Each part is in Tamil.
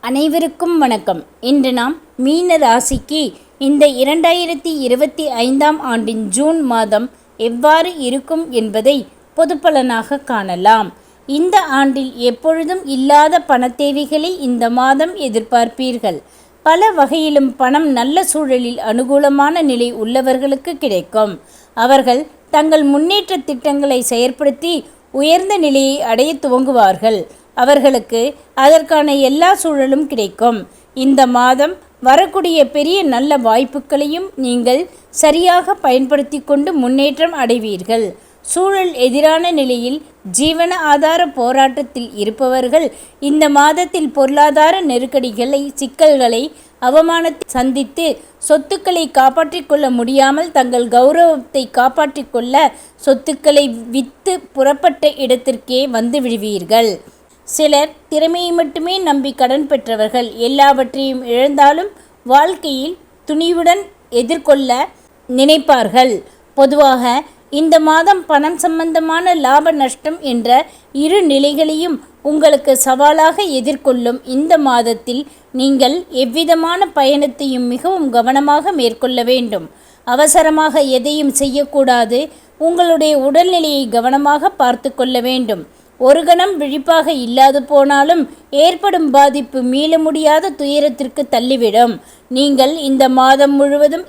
அனைவருக்கும் வணக்கம். இன்று நாம் மீன ராசிக்கு இந்த 2025ஆம் ஆண்டின் ஜூன் மாதம் எவ்வாறு இருக்கும் என்பதை பொதுப்பலனாக காணலாம். இந்த ஆண்டில் எப்பொழுதும் இல்லாத பணத்தேவைகளை இந்த மாதம் எதிர்பார்ப்பீர்கள். பல வகையிலும் பணம் நல்ல சூழலில் அனுகூலமான நிலை உள்ளவர்களுக்கு கிடைக்கும். அவர்கள் தங்கள் முன்னேற்ற திட்டங்களை செயற்படுத்தி உயர்ந்த நிலையை அடைய துவங்குவார்கள். அவர்களுக்கு அதற்கான எல்லா சூழலும் கிடைக்கும். இந்த மாதம் வரக்கூடிய பெரிய நல்ல வாய்ப்புகளையும் நீங்கள் சரியாக பயன்படுத்தி கொண்டு முன்னேற்றம் அடைவீர்கள். சூழல் எதிரான நிலையில் ஜீவன ஆதார போராட்டத்தில் இருப்பவர்கள் இந்த மாதத்தில் பொருளாதார நெருக்கடிகளை, சிக்கல்களை, அவமானத்தை சந்தித்து சொத்துக்களை காப்பாற்றிக் கொள்ள முடியாமல் தங்கள் கௌரவத்தை காப்பாற்றிக் கொள்ள சொத்துக்களை விற்று புறப்பட்ட இடத்திற்கே வந்து விடுவீர்கள். சிலர் திறமையை மட்டுமே நம்பி கடன் பெற்றவர்கள் எல்லாவற்றையும் இழந்தாலும் வாழ்க்கையில் துணிவுடன் எதிர்கொள்ள நினைப்பார்கள். பொதுவாக இந்த மாதம் பணம் சம்பந்தமான லாப நஷ்டம் என்ற இரு நிலைகளையும் உங்களுக்கு சவாலாக எதிர்கொள்ளும் இந்த மாதத்தில் நீங்கள் எவ்விதமான பயணத்தையும் மிகவும் கவனமாக மேற்கொள்ள வேண்டும். அவசரமாக எதையும் செய்யக்கூடாது. உங்களுடைய உடல்நிலையை கவனமாக பார்த்து கொள்ள வேண்டும். ஒரு கணம் விழிப்பாக இல்லாது போனாலும் ஏற்படும் பாதிப்பு மீள முடியாத துயரத்திற்கு தள்ளிவிடும். நீங்கள் இந்த மாதம் முழுவதும்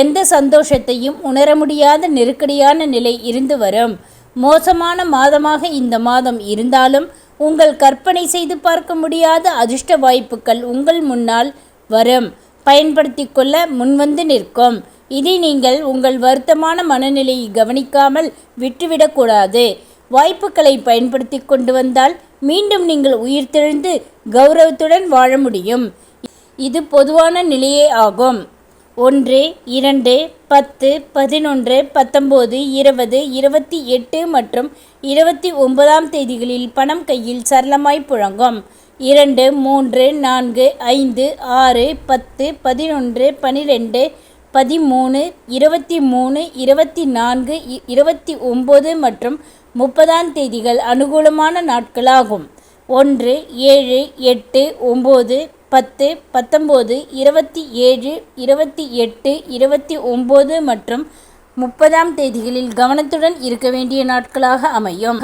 எந்த சந்தோஷத்தையும் உணர முடியாத நெருக்கடியான நிலை இருந்து வரும். மோசமான மாதமாக இந்த மாதம் இருந்தாலும் உங்கள் கற்பனை செய்து பார்க்க முடியாத அதிர்ஷ்ட வாய்ப்புகள் உங்கள் முன்னால் வரும். பயன்படுத்தி கொள்ள முன்வந்து நிற்கும். இதை நீங்கள் உங்கள் வருத்தமான மனநிலையை கவனிக்காமல் விட்டுவிடக்கூடாது. வாய்ப்புகளை பயன்படுத்தி கொண்டு வந்தால் மீண்டும் நீங்கள் உயிர்த்தெழுந்து கௌரவத்துடன் வாழ முடியும். இது பொதுவான நிலையே ஆகும். 1, 2, 10, 11, 19, 20, 28 மற்றும் 29ஆம் தேதிகளில் பணம் கையில் சரளமாய் புழங்கும். 2, 3, 4, 5, 6, 10, 11, 12, 13, 23, 24, 29 மற்றும் 30ஆம் தேதிகள் அனுகூலமான நாட்களாகும். 1, 7, 8, 9, 10, 19, 27, 28, 29 மற்றும் 30ஆம் தேதிகளில் கவனத்துடன் இருக்க வேண்டிய நாட்களாக அமையும்.